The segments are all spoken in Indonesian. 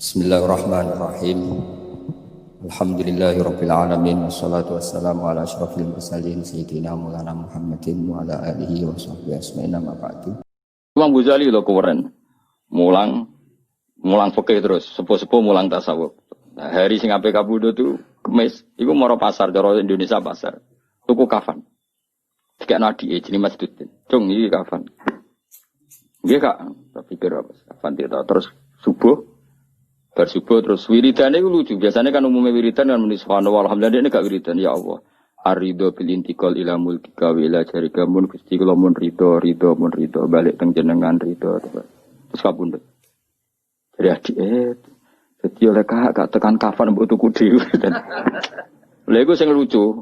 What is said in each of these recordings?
Bismillahirrahmanirrahim. Alhamdulillahirabbil alamin wassalatu wassalamu ala asyrofil mursalin sayyidina Maulana Muhammadin wa ala alihi wa sahbihi ajmain amma ba'du. Imam Ghazali lho keren. Mulang fikih terus, sepuh-sepuh mulang tasawuf. Nah, hari sing ape kabudut tuh Kemis, iku maro pasar cara Indonesia pasar. Tuku kafan. Dikekno adike jenenge Mas Dudin. Cung iki kafan. Nggih Kak, tak pikir apa kafan dia terus subuh bersubuh terus wiridan itu lucu. Biasanya kan umumnya wiridan kan muni subhanallah alhamdulillah ini gak wiridan ya Allah. Arido bil intiqal ila mulkika wa ila jarika mun Gusti kula mun rido balik teng jenengan rido terus kabundut. Jadi adik jadi oleh gak tekan kafan mbok tuku dhewe. Lha iku sing lucu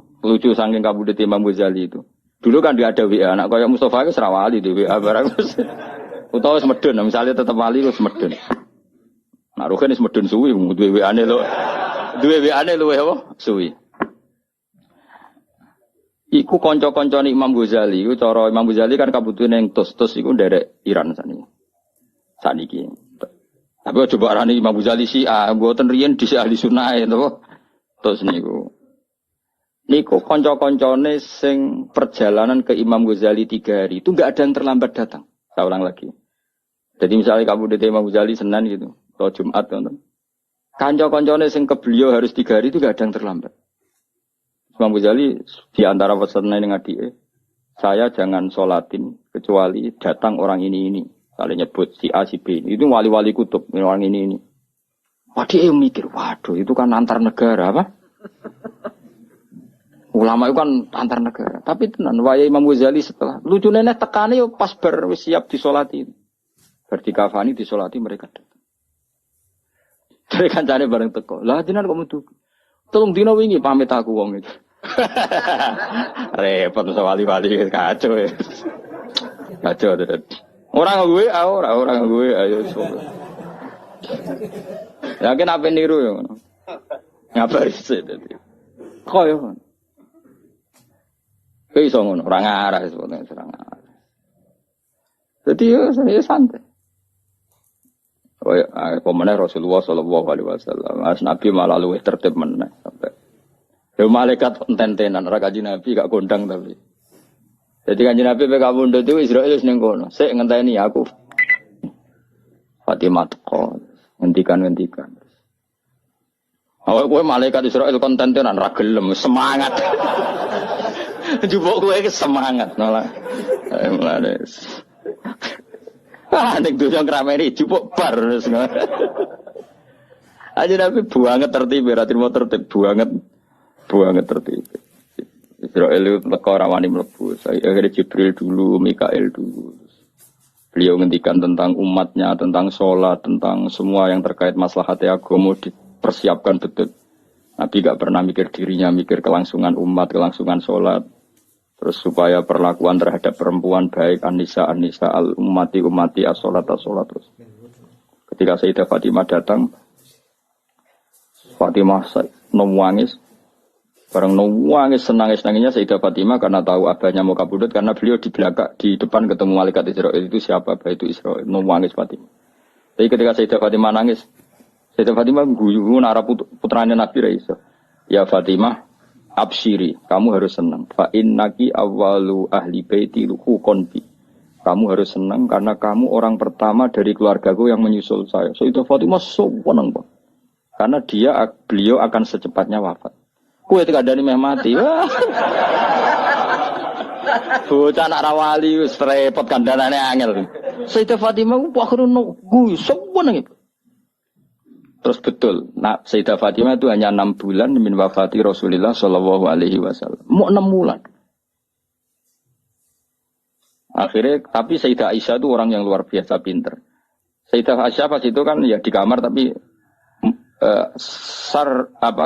saking kabundut Imam Ghazali itu. Dulu kan dia ada WA anak kaya Mustafa itu serawali di WA barang. Utawa semedun misalnya tetep wali wis medun. Nah, rohnya semedun suwi, duwe WA-ne lho apa? Suwi. Iku kanca-kancane Imam Ghazali, iku cara Imam Ghazali kan kabutune ning tos iku nderek Iran saniki. Tapi coba arani Imam Ghazali mboten riyen dhisik ahli sunah to. Tos niku. Niku kanca-kancane sing perjalanan ke Imam Ghazali 3 hari, itu enggak ada yang terlambat datang. Saya ulang lagi. Jadi misalnya kamu di Imam Ghazali Senin gitu. Atau Jumat kan. Kanca-kancane sing ke beliau harus 3 hari itu gak ada yang terlambat. Imam Ghazali di antara pesannya dengan adike, saya jangan sholatin kecuali datang orang ini. Saling nyebut si A si B. Itu wali-wali kutub orang ini. Dia mikir, waduh itu kan antar negara apa? Ulama itu kan antar negara. Tapi tenan waya Imam Ghazali setelah lucu nenek tekane pas siap disolati. Berarti kafani disolati mereka datang. Dari kancane bareng teko. Lah jenengan kok metu. Tolong dina wingi pamit aku wong iki. Repot wali-wali kacau ya. Kacau tenan. Orang gue ayo coba. Yakin apa niru ya ngono. Ngapa riset tadi. Koyo. Iso ngono, ora ngarah sebetulnya serang arah. Jadi ya santai. Pemenang Rasulullah Sallallahu Alaihi Wasallam, Nabi malah luwih tertib meneh sampai. Ya malaikat enten-tenan, ora kanjeng Nabi gak kondang tapi. Jadi kanjeng Nabi pe kabundut itu Israil wis ning kono. Sik ngenteni aku. Fatimah teko, ngendikan. Awak kowe malaikat Israil konten-tenan ra gelem, semangat. Jupuk kowe semangat malah. Mulane. Nek dosa ngrameni jupuk bar wis. Aja Nabi banget tertib, berarti mau tertib banget tertib. Israel itu teko ora wani mlebu. Saya Jibril dulu, Mikail dulu. Beliau ngendikan tentang umatnya, tentang sholat, tentang semua yang terkait maslahat agama dipersiapkan betul. Nabi gak pernah mikir dirinya, mikir kelangsungan umat, kelangsungan sholat. Terus supaya perlakuan terhadap perempuan baik An-Nisa al-ummati as-sholat terus. Ketika Sayyidah Fatimah datang, Fatimah nangis. Bareng nangis senangis-nangisnya Sayyidah Fatimah karena tahu abahnya mau kabudut karena beliau di belakang di depan ketemu malaikat Israil itu siapa? Abah itu Israil. Nangis Fatimah. Tapi ketika Sayyidah Fatimah nangis, Sayyidah Fatimah guyu nara putranya Nabi Raisa. Ya Fatimah, absyiri, kamu harus senang. Fa innaki awwalu ahli baiti luqonbi. Kamu harus senang karena kamu orang pertama dari keluargaku yang menyusul saya. Sayyidah Fatimah seneng banget. Karena beliau akan secepatnya wafat. Kowe tekadane meh mati. Bocah anak rawali wis repot kandhanane angel. Sayyidah Fatimah ku akhire nunggu seneng. Terus betul, Sayyidah Fatimah itu hanya 6 bulan min wafati Rasulullah Shallallahu Alaihi Wasallam. Mau 6 bulan. Akhirnya, tapi Sayyidah Aisyah itu orang yang luar biasa pinter. Sayyidah Aisyah pas itu kan ya di kamar tapi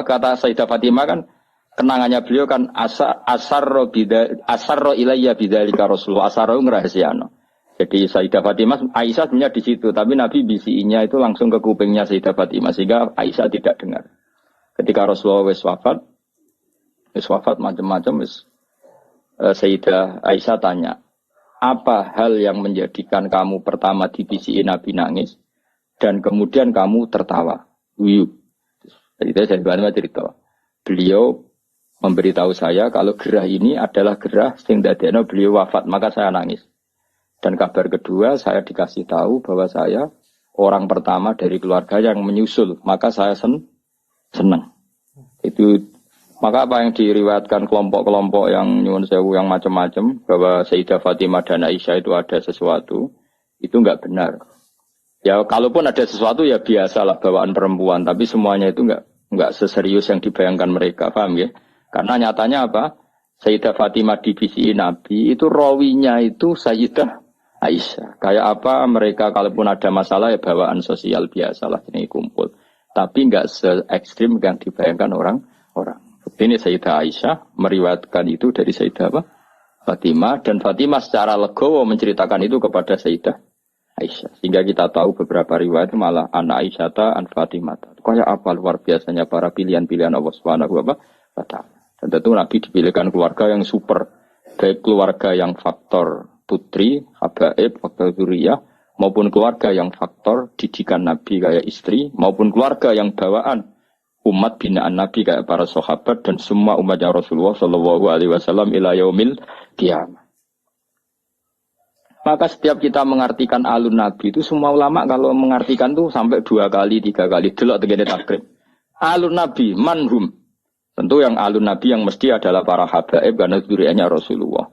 kata Sayyidah Fatimah kan kenangannya beliau kan asarro ilayya bidzalika Rasulullah asarro ngrahasiano. Jadi Sayyidah Fatimah, Aisyah sebenarnya di situ, tapi Nabi bisinya itu langsung ke kupingnya Sayyidah Fatimah sehingga Aisyah tidak dengar. Ketika Rasulullah wis wafat macam-macam Sayyidah Aisyah tanya, apa hal yang menjadikan kamu pertama dibisiin Nabi nangis dan kemudian kamu tertawa? Wiyu. Jadi saya cerita. Beliau memberitahu saya kalau gerah ini adalah gerah sing dadekno beliau wafat, maka saya nangis. Dan kabar kedua saya dikasih tahu bahwa saya orang pertama dari keluarga yang menyusul, maka saya senang. Itu maka apa yang diriwayatkan kelompok-kelompok yang nyuwun sewu yang macam-macam bahwa Sayyidah Fatimah dan Aisyah itu ada sesuatu, itu enggak benar. Ya kalaupun ada sesuatu ya biasalah bawaan perempuan, tapi semuanya itu enggak seserius yang dibayangkan mereka, paham ya? Karena nyatanya apa? Sayyidah Fatimah divisi Nabi itu rawinya itu Sayyidah Aisyah. Kayak apa mereka kalaupun ada masalah ya bawaan sosial biasalah ini kumpul. Tapi enggak se-ekstrim yang dibayangkan orang-orang. Ini Sayyidah Aisyah meriwayatkan itu dari Sayyidah Fatimah dan Fatimah secara legowo menceritakan itu kepada Sayyidah Aisyah. Sehingga kita tahu beberapa riwayat malah anak Aisyah an Fatimah. Kayak apa luar biasanya para pilihan-pilihan Allah Subhanahu wa taala. Dan tentu Nabi dipilihkan keluarga yang super, baik keluarga yang faktor putri, habaib, faktor zuriyah, maupun keluarga yang faktor didikan Nabi kayak istri, maupun keluarga yang bawaan umat binaan Nabi kayak para sahabat dan semua umatnya Rasulullah Shallallahu Alaihi Wasallam ila yaumil qiyamah. Maka setiap kita mengartikan alun Nabi itu semua ulama kalau mengartikan tuh sampai 2 kali, 3 kali delok tegene takrib. Alun Nabi manhum. Tentu yang alun Nabi yang mesti adalah para habaib karena dzurriyyahnya Rasulullah.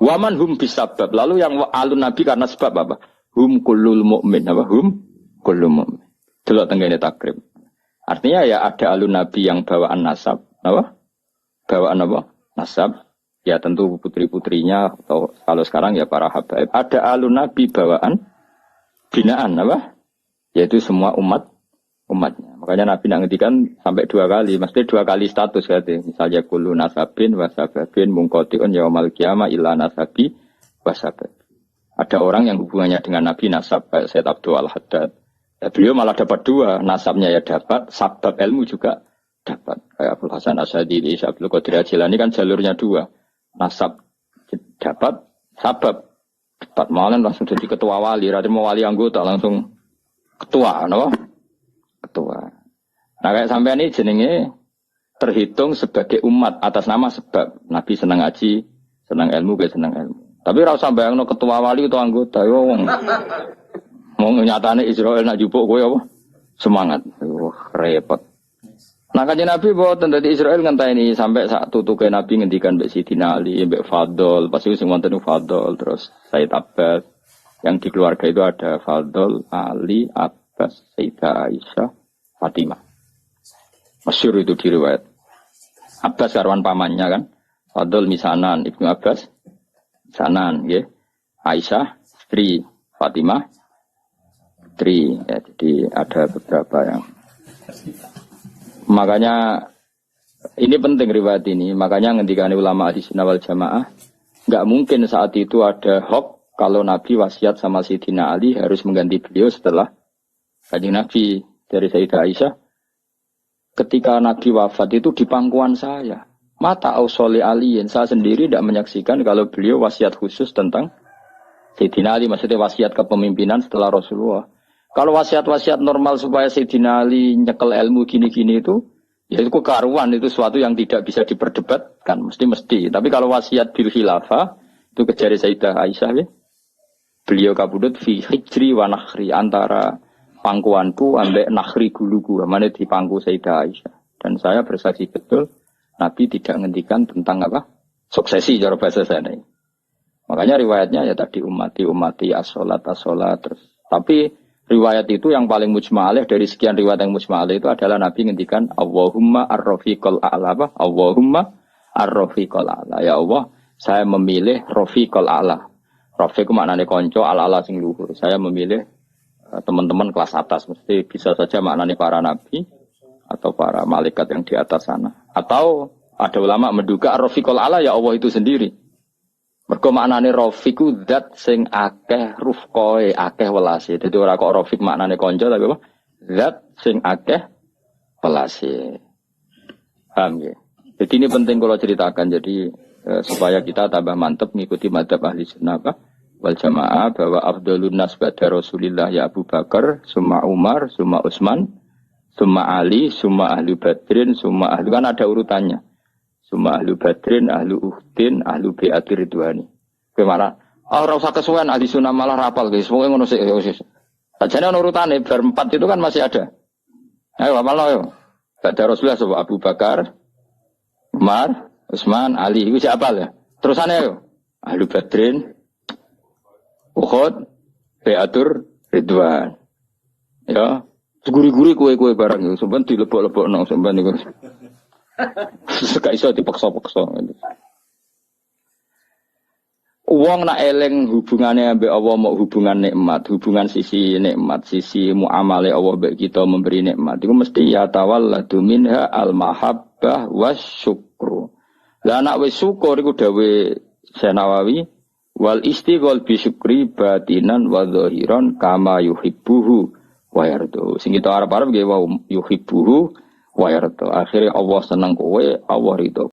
Wa manhum bisabab. Lalu yang alun Nabi karena sebab apa? Hum kullul mu'min. Apa? Hum kullul mu'min. Delok tegene takrib. Artinya ya ada alun Nabi yang bawaan nasab, apa? Bawaan apa? Nasab. Ya tentu putri-putrinya atau kalau sekarang ya para habaib. Ada alun Nabi bawaan binaan, apa? Yaitu semua umatnya. Makanya Nabi nak ngendikan sampai 2 kali, mesti 2 kali status katanya. Misalnya kullu nasabin wasababin mungqati'un yaumal qiyamah illa nasabi wasabab. Ada orang yang hubungannya dengan Nabi nasab kayak Sayyid Abdul Al-Haddad. Ya, beliau malah dapat 2, nasabnya ya dapat, sabab ilmu juga dapat. Kayak Abdul Hasan Asyadili, Abdul Qadir Jilani kan jalurnya 2. Nasab dapat, sabab dapat. Malah langsung jadi ketua wali, rada mau wali anggota langsung ketua, no? Ketua. Nah kayak sampai ini jenenge terhitung sebagai umat atas nama sebab. Nabi senang ngaji, senang ilmu, gak senang ilmu. Tapi rasa bayangno ketua wali atau anggota, yo mau nyatane Israel nak jupuk kowe apa? Semangat. Repot. Nah kanjeng Nabi boten dadi Israel ngenteni sampai sak tutuke Nabi ngendikan mbek Sidina Ali, mbek Fadl, pas iku sing wonten Fadl, terus Said Abbas. Yang di keluarga itu ada Fadl, Ali, Abbas, Sayyidah Aisyah, Fatimah. Masyhur itu di riwayat. Abbas karwan pamannya kan. Fadl misanan, Ibnu Abbas misanan nggih. Aisyah istri Fatimah ya, jadi ada beberapa yang makanya ini penting riwayat ini, makanya ngendikane ulama Ahlussunnah wal Jamaah enggak mungkin saat itu ada hoax kalau Nabi wasiat sama Sayyidina Ali harus mengganti beliau setelah Kanjeng Nabi. Dari Sayyidah Aisyah ketika Nabi wafat itu di pangkuan saya mata ausoli aliin, saya sendiri tidak menyaksikan kalau beliau wasiat khusus tentang Sayyidina Ali, maksudnya wasiat kepemimpinan setelah Rasulullah. Kalau wasiat-wasiat normal supaya Sayyidina Ali nyekel ilmu gini-gini itu, ya itu kekaruan, itu sesuatu yang tidak bisa diperdebatkan, mesti. Tapi kalau wasiat bil khilafah, itu kejari Sayyidah Aisyah, ya. Beliau kabudut fi hijri wa nakhri, antara pangkuanku ambek nakhri guluku, mana di pangku Sayyidah Aisyah. Dan saya bersaksi betul, Nabi tidak ngendikan tentang apa? Suksesi, cara bahasa saya ini. Makanya riwayatnya ya tadi umati as-sholat terus. Tapi riwayat itu yang paling mujma'alih dari sekian riwayat yang mujma'alih itu adalah Nabi ngendikan Allahumma ar-rafiqal a'la, Allahumma ar-rafiqal a'la. Ya Allah, saya memilih rafiqal a'la. Rafiq maknanya konco, al-a'la sing luhur. Saya memilih teman-teman kelas atas, mesti bisa saja maknanya para nabi atau para malaikat yang di atas sana. Atau ada ulama menduga ar-rafiqal a'la ya Allah itu sendiri. Mergo maknane rafiqu zat sing akeh rufqoe, akeh welase. Dadi ora kok rafiq maknane kanca tapi apa? Zat sing akeh welase. Paham ya? Jadi ini penting kalau ceritakan jadi supaya kita tambah mantep mengikuti madzhab ahli sunnah wal jamaah bahwa afdhalun nas ba'da Rasulillah ya Abu Bakar, summa Umar, summa Utsman, summa Ali, summa ahlu badrin, summa ahlu, kan ada urutannya. Summa ahlu badrin, ahlu uhdin, ahlu bi'atir ridwani. Gimana? Ora usah kesuwen ahli sunnah malah rapal guys. Pokoke ngono sik. Sajane ono urutane bar 4 itu kan masih ada. Ayo hafal ayo. Ada Rasulullah sapa Abu Bakar, Umar, Utsman, Ali. Iku siapa ya? Terusane ayo. Ahlu badrin, Uhud, bi'atur ridwan. Ya, guri-guri kue-kue barang itu, sampean dilebok-lebokno sampean niku. Gak iso dipaksa-paksa. Wong nak eling hubungane ambek Allah mau hubungan nikmat, hubungan sisi nikmat, sisi muamale Allah mbek kita memberi nikmat. Iku mesti ya tawalladu minha al-mahabbah wasyukru. Lah nak wis syukur iku dawuh Senawawi wal istighol bi syukri batinan wa zahiran kama yuhibbuhu wa yardu. Sing kita arep-arep nggih wa yuhibbuhu wa yardu. Akhire Allah seneng kowe, Allah ridho.